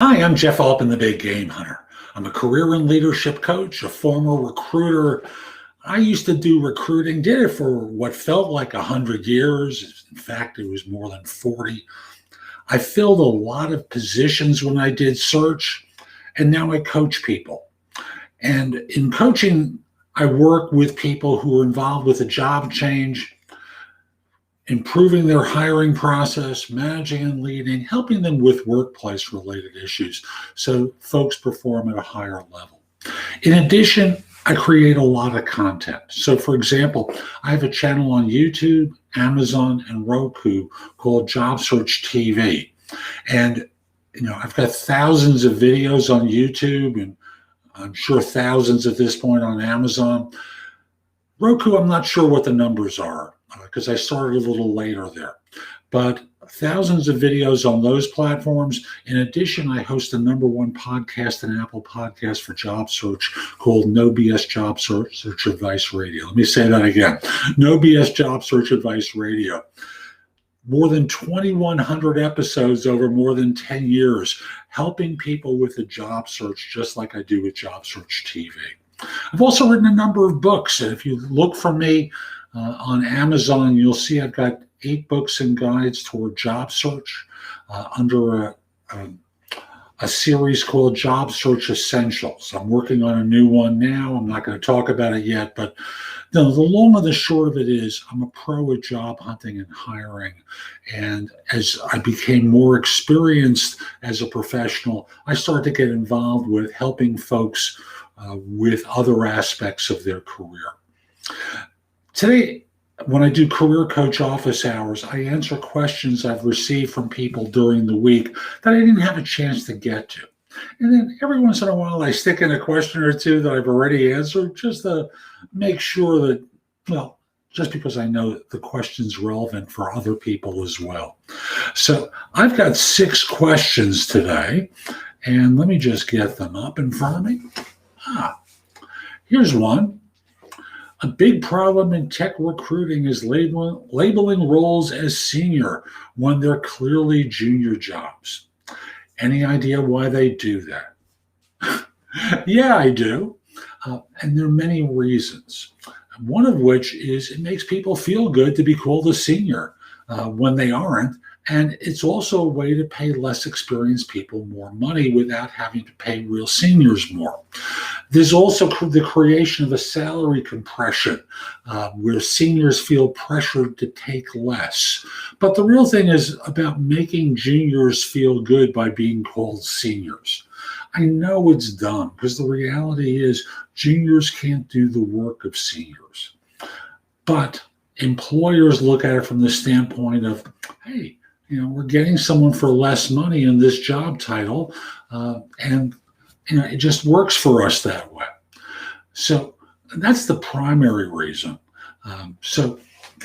Hi, I'm Jeff Altman, the Big Game Hunter. I'm a career and leadership coach, a former recruiter. I used to do recruiting, did it for what felt like 100 years. In fact, it was more than 40. I filled a lot of positions when I did search, and now I coach people. And in coaching, I work with people who are involved with a job change, improving their hiring process, managing and leading, helping them with workplace related issues so folks perform at a higher level. In addition, I create a lot of content. So, for example, I have a channel on YouTube, Amazon, and Roku called Job Search TV. And, I've got thousands of videos on YouTube and I'm sure thousands at this point on Amazon. Roku, I'm not sure what the numbers are because I started a little later there, but thousands of videos on those platforms. In addition, I host the #1 podcast in Apple Podcasts for job search called No BS Job Search Advice Radio. Let me say that again. No BS Job Search Advice Radio. More than 2,100 episodes over more than 10 years, helping people with a job search, just like I do with Job Search TV. I've also written a number of books. And if you look for me on Amazon, you'll see I've got 8 books and guides toward job search under a series called Job Search Essentials. I'm working on a new one now. I'm not going to talk about it yet, but the long and the short of it is I'm a pro at job hunting and hiring. And as I became more experienced as a professional, I started to get involved with helping folks with other aspects of their career. Today, when I do career coach office hours, I answer questions I've received from people during the week that I didn't have a chance to get to. And then every once in a while, I stick in a question or two that I've already answered just to make sure that, just because I know the question's relevant for other people as well. So I've got 6 questions today, and let me just get them up in front of me. Here's one. A big problem in tech recruiting is labeling roles as senior when they're clearly junior jobs. Any idea why they do that? Yeah, I do. And there are many reasons. One of which is it makes people feel good to be called a senior when they aren't. And it's also a way to pay less experienced people more money without having to pay real seniors more. There's also the creation of a salary compression where seniors feel pressured to take less. But the real thing is about making juniors feel good by being called seniors. I know it's dumb because the reality is juniors can't do the work of seniors. But employers look at it from the standpoint of, hey, we're getting someone for less money in this job title, and it just works for us that way. So that's the primary reason. And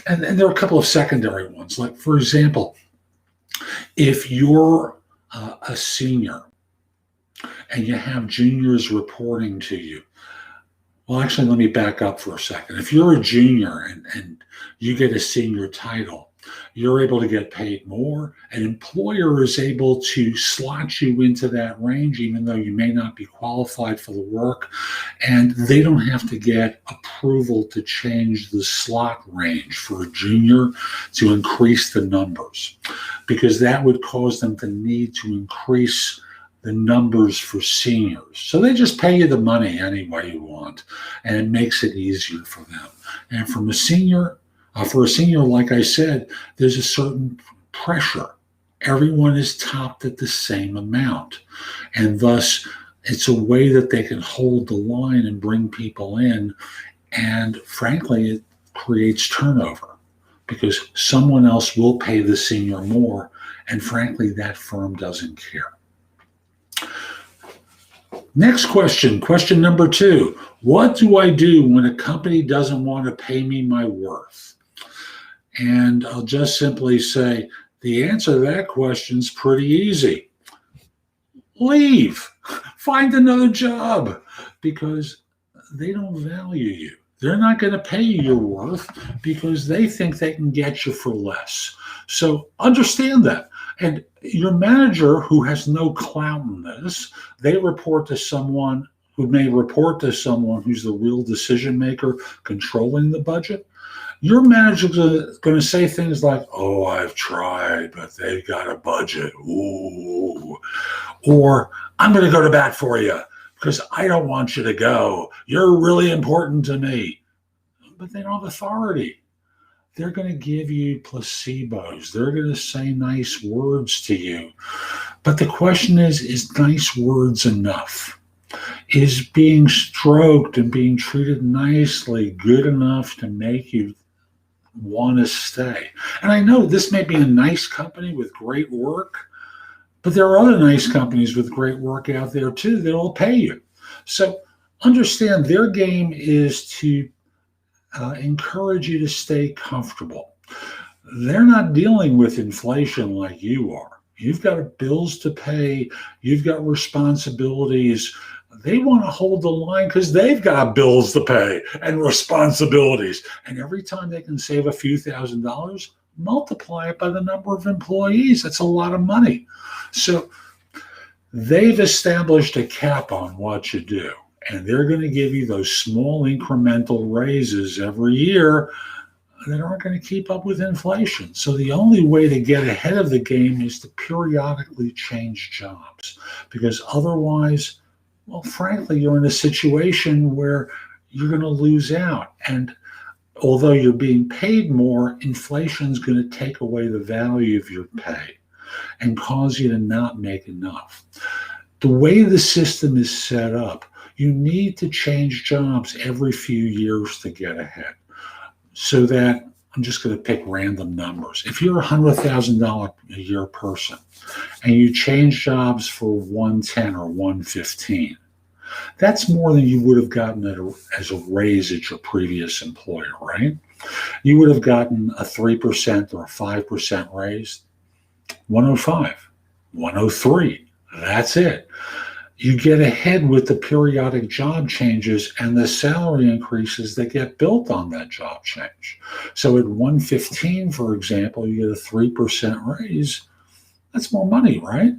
there are a couple of secondary ones. Like, for example, if you're a senior and you have juniors reporting to you, well, actually, let me back up for a second. If you're a junior and you get a senior title, you're able to get paid more. An employer is able to slot you into that range, even though you may not be qualified for the work. And they don't have to get approval to change the slot range for a junior to increase the numbers, because that would cause them to need to increase the numbers for seniors. So they just pay you the money any way you want, and it makes it easier for them. And for a senior, like I said, there's a certain pressure. Everyone is topped at the same amount. And thus, it's a way that they can hold the line and bring people in. And frankly, it creates turnover because someone else will pay the senior more. And frankly, that firm doesn't care. Next question number 2. What do I do when a company doesn't want to pay me my worth? And I'll just simply say the answer to that question is pretty easy. Leave. Find another job because they don't value you. They're not going to pay you your worth because they think they can get you for less. So understand that. And your manager, who has no clout in this, they report to someone who may report to someone who's the real decision maker controlling the budget. Your manager's going to say things like, "Oh, I've tried, but they've got a budget. Ooh." Or, "I'm going to go to bat for you because I don't want you to go. You're really important to me." But they don't have authority. They're going to give you placebos. They're going to say nice words to you. But the question is nice words enough? Is being stroked and being treated nicely good enough to make you want to stay? And I know this may be a nice company with great work, but there are other nice companies with great work out there too that will pay you. So understand their game is to encourage you to stay comfortable. They're not dealing with inflation like you are. You've got bills to pay. You've got responsibilities. They want to hold the line because they've got bills to pay and responsibilities. And every time they can save a few $1,000s, multiply it by the number of employees. That's a lot of money. So they've established a cap on what you do. And they're going to give you those small incremental raises every year that aren't going to keep up with inflation. So the only way to get ahead of the game is to periodically change jobs, because otherwise, well, frankly, you're in a situation where you're going to lose out. And although you're being paid more, inflation's going to take away the value of your pay and cause you to not make enough. The way the system is set up, you need to change jobs every few years to get ahead. So that, I'm just going to pick random numbers. If you're a $100,000 a year person and you change jobs for 110 or 115, that's more than you would have gotten as a raise at your previous employer, right? You would have gotten a 3% or a 5% raise, 105, 103. That's it. You get ahead with the periodic job changes and the salary increases that get built on that job change. So at 115, for example, you get a 3% raise. That's more money, right?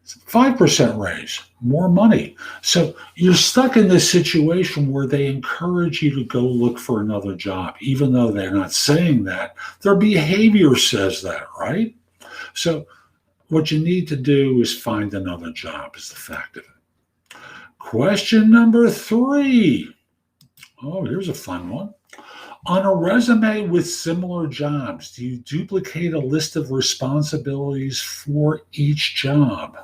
5% raise, more money. So you're stuck in this situation where they encourage you to go look for another job, even though they're not saying that. Their behavior says that, right? So what you need to do is find another job, is the fact of it. Question number 3. Oh, here's a fun one. On a resume with similar jobs, do you duplicate a list of responsibilities for each job?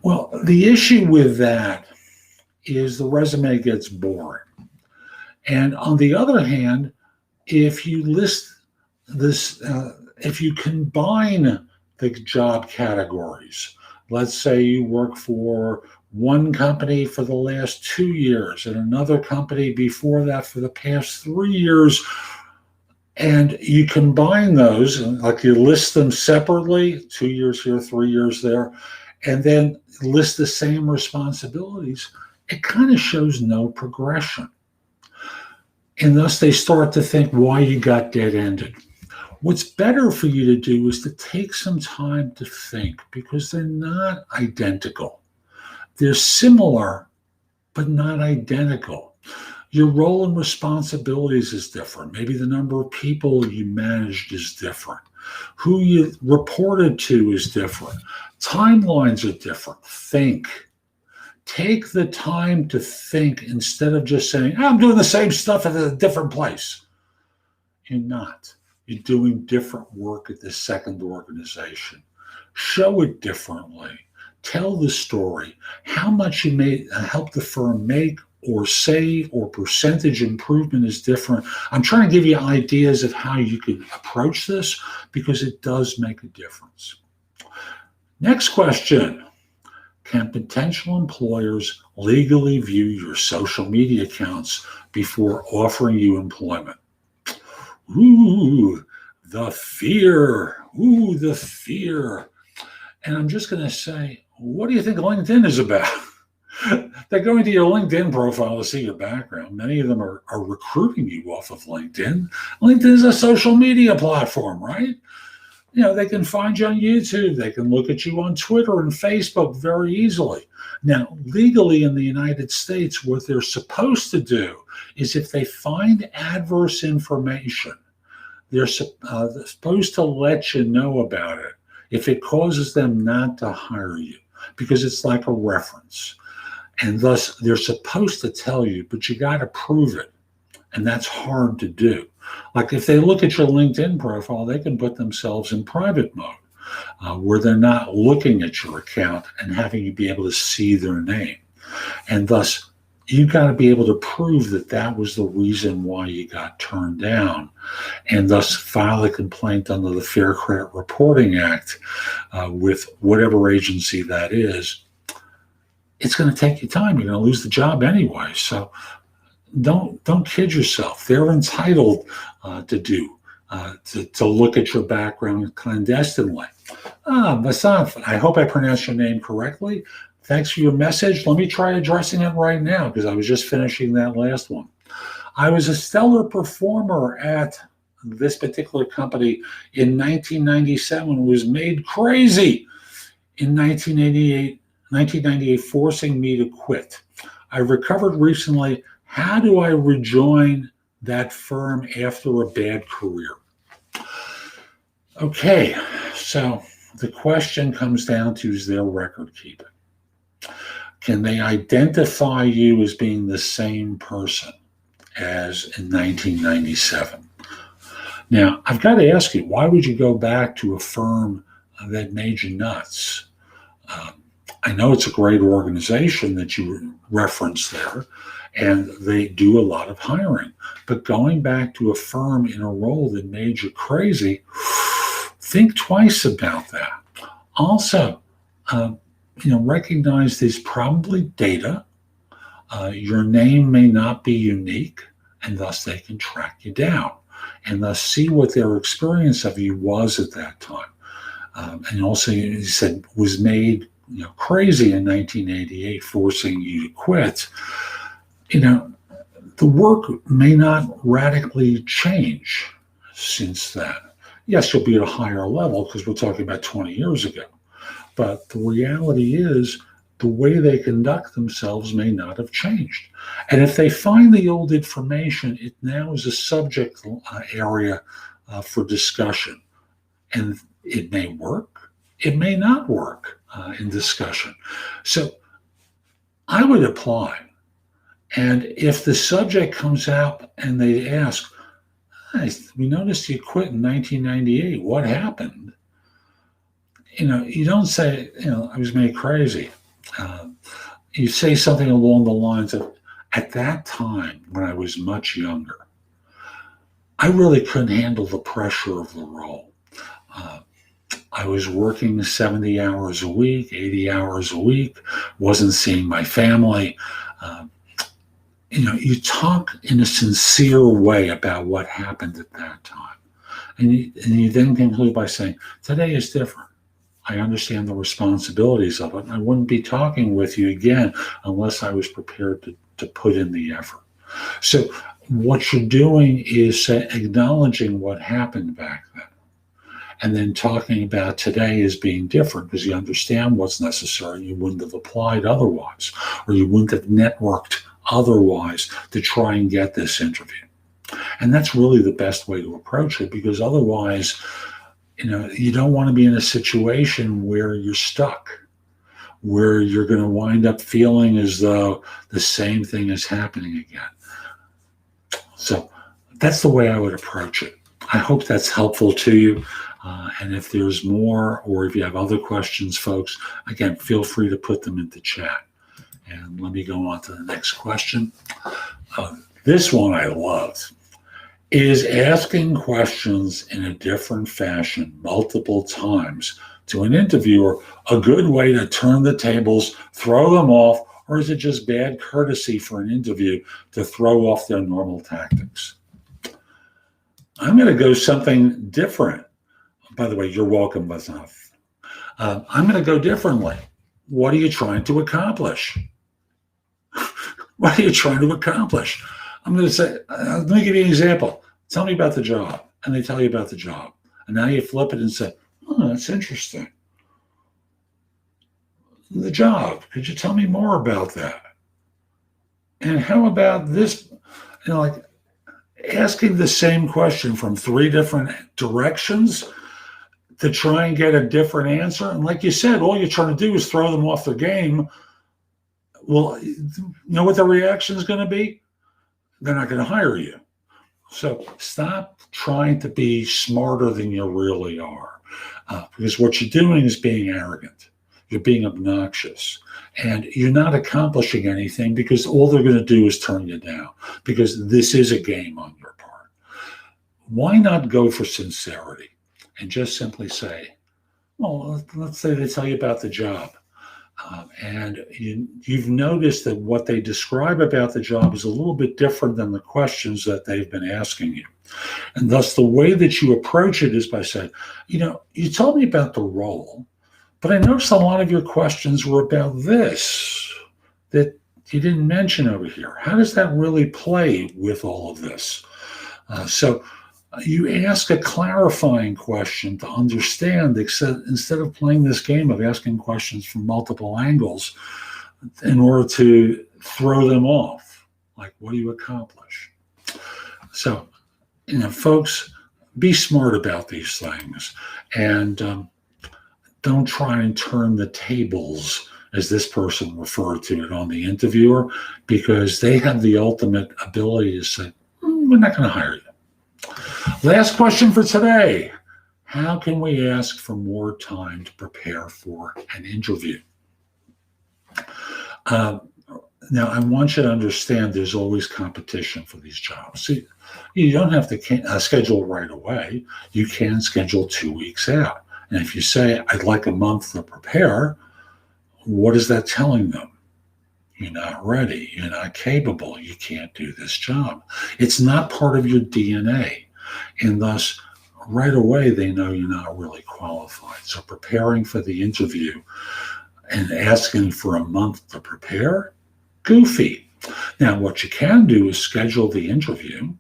Well, the issue with that is the resume gets boring. And on the other hand, if you list this, if you combine the job categories. Let's say you work for one company for the last 2 years and another company before that for the past 3 years, and you combine those, like you list them separately, 2 years here, 3 years there, and then list the same responsibilities, it kind of shows no progression. And thus they start to think why you got dead-ended. What's better for you to do is to take some time to think, because they're not identical. They're similar, but not identical. Your role and responsibilities is different. Maybe the number of people you managed is different. Who you reported to is different. Timelines are different. Think. Take the time to think instead of just saying, I'm doing the same stuff at a different place. You're not. You're doing different work at the second organization. Show it differently. Tell the story. How much you may help the firm make or save or percentage improvement is different. I'm trying to give you ideas of how you could approach this because it does make a difference. Next question. Can potential employers legally view your social media accounts before offering you employment? Ooh, the fear. Ooh, the fear. And I'm just going to say, what do you think LinkedIn is about? They're going to your LinkedIn profile to see your background. Many of them are recruiting you off of LinkedIn. LinkedIn is a social media platform, right? They can find you on YouTube. They can look at you on Twitter and Facebook very easily. Now, legally in the United States, what they're supposed to do is if they find adverse information, they're supposed to let you know about it if it causes them not to hire you, because it's like a reference. And thus, they're supposed to tell you, but you got to prove it. And that's hard to do. Like if they look at your LinkedIn profile, they can put themselves in private mode where they're not looking at your account and having you be able to see their name. And thus, you've got to be able to prove that that was the reason why you got turned down, and thus file a complaint under the Fair Credit Reporting Act with whatever agency that is. It's going to take you time. You're going to lose the job anyway. So don't kid yourself. They're entitled to look at your background clandestinely. Vasant, I hope I pronounced your name correctly. Thanks for your message. Let me try addressing it right now because I was just finishing that last one. I was a stellar performer at this particular company in 1997. Was made crazy in 1998, forcing me to quit. I recovered recently. How do I rejoin that firm after a bad career? Okay, so the question comes down to, is there record keeping? Can they identify you as being the same person as in 1997? Now, I've got to ask you, why would you go back to a firm that made you nuts? I know it's a great organization that you referenced there, and they do a lot of hiring. But going back to a firm in a role that made you crazy, think twice about that. Also, recognize there's probably data. Your name may not be unique, and thus they can track you down, and thus see what their experience of you was at that time. And also, you said, was made crazy in 1988, forcing you to quit. The work may not radically change since then. Yes, you'll be at a higher level because we're talking about 20 years ago. But the reality is the way they conduct themselves may not have changed. And if they find the old information, it now is a subject area for discussion. And it may work, it may not work in discussion. So I would apply. And if the subject comes out and they ask, hey, we noticed you quit in 1998, what happened? You don't say, I was made crazy. You say something along the lines of, at that time when I was much younger, I really couldn't handle the pressure of the role. I was working 70 hours a week, 80 hours a week, wasn't seeing my family. You talk in a sincere way about what happened at that time. And you then conclude by saying, today is different. I understand the responsibilities of it. I wouldn't be talking with you again unless I was prepared to put in the effort. So what you're doing is acknowledging what happened back then, and then talking about today as being different because you understand what's necessary. You wouldn't have applied otherwise, or you wouldn't have networked otherwise to try and get this interview. And that's really the best way to approach it, because otherwise, you don't want to be in a situation where you're stuck, where you're going to wind up feeling as though the same thing is happening again. So that's the way I would approach it. I hope that's helpful to you. And if there's more, or if you have other questions, folks, again, feel free to put them into chat. And let me go on to the next question. This one I loved. Is asking questions in a different fashion multiple times to an interviewer a good way to turn the tables, throw them off, or is it just bad courtesy for an interview to throw off their normal tactics? I'm going to go something different. By the way, you're welcome, Vasant. I'm going to go differently. What are you trying to accomplish? What are you trying to accomplish? I'm going to say, let me give you an example. Tell me about the job. And they tell you about the job. And now you flip it and say, oh, that's interesting. The job. Could you tell me more about that? And how about this? Like asking the same question from three different directions to try and get a different answer. And like you said, all you're trying to do is throw them off their game. Well, you know what the reaction is going to be? They're not going to hire you. So stop trying to be smarter than you really are, because what you're doing is being arrogant. You're being obnoxious, and you're not accomplishing anything because all they're going to do is turn you down, because this is a game on your part. Why not go for sincerity and just simply say, well, let's say they tell you about the job. And you've noticed that what they describe about the job is a little bit different than the questions that they've been asking you. And thus, the way that you approach it is by saying, you told me about the role, but I noticed a lot of your questions were about this that you didn't mention over here. How does that really play with all of this? So you ask a clarifying question to understand, instead of playing this game of asking questions from multiple angles in order to throw them off. Like, what do you accomplish? So, folks, be smart about these things, and don't try and turn the tables, as this person referred to it on the interviewer, because they have the ultimate ability to say, we're not going to hire you. Last question for today. How can we ask for more time to prepare for an interview? Now, I want you to understand there's always competition for these jobs. See, you don't have to schedule right away. You can schedule 2 weeks out. And if you say, I'd like a month to prepare, what is that telling them? You're not ready. You're not capable. You can't do this job. It's not part of your DNA. And thus, right away, they know you're not really qualified. So preparing for the interview and asking for a month to prepare, goofy. Now, what you can do is schedule the interview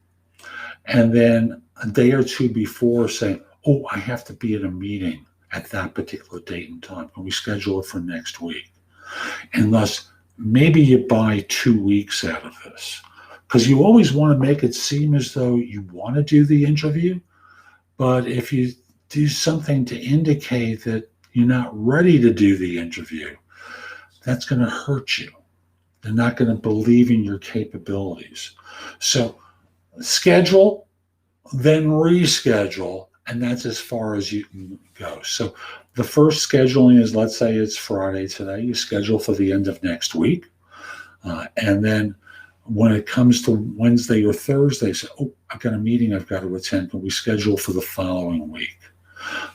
and then a day or two before say, oh, I have to be at a meeting at that particular date and time. Can we schedule it for next week? And thus, maybe you buy 2 weeks out of this, because you always want to make it seem as though you want to do the interview. But if you do something to indicate that you're not ready to do the interview, that's going to hurt you. They're not going to believe in your capabilities. So schedule, then reschedule, and that's as far as you can go. So the first scheduling is, let's say it's Friday today, you schedule for the end of next week. And then when it comes to Wednesday or Thursday, say, oh, I've got a meeting I've got to attend. Can we schedule for the following week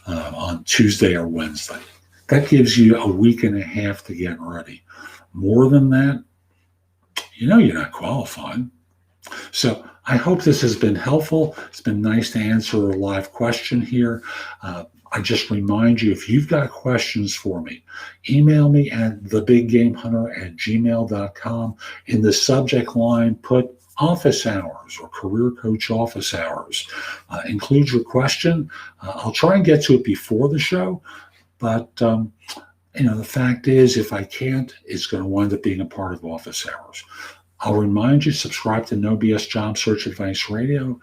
on Tuesday or Wednesday? That gives you a week and a half to get ready. More than that, you're not qualified. So I hope this has been helpful. It's been nice to answer a live question here. I just remind you, if you've got questions for me, email me at thebiggamehunter@gmail.com. In the subject line, put office hours or career coach office hours. Include your question. I'll try and get to it before the show, but the fact is, if I can't, it's going to wind up being a part of office hours. I'll remind you, subscribe to No BS Job Search Advice Radio.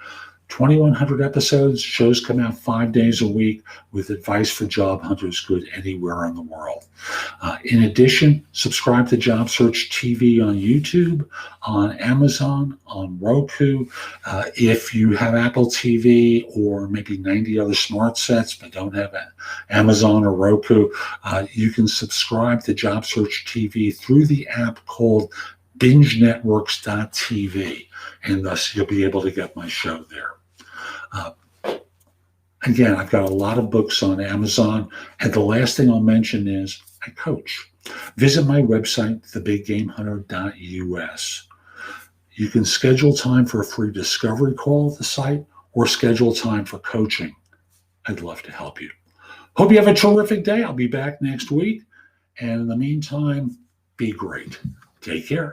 2,100 episodes. Shows come out 5 days a week with advice for job hunters good anywhere in the world. In addition, subscribe to Job Search TV on YouTube, on Amazon, on Roku. If you have Apple TV or maybe 90 other smart sets but don't have Amazon or Roku, you can subscribe to Job Search TV through the app called bingenetworks.tv, and thus you'll be able to get my show there. Again, I've got a lot of books on Amazon, and the last thing I'll mention is I coach. Visit my website, thebiggamehunter.us. You can schedule time for a free discovery call at the site or schedule time for coaching. I'd love to help you. Hope you have a terrific day. I'll be back next week. And in the meantime, be great. Take care.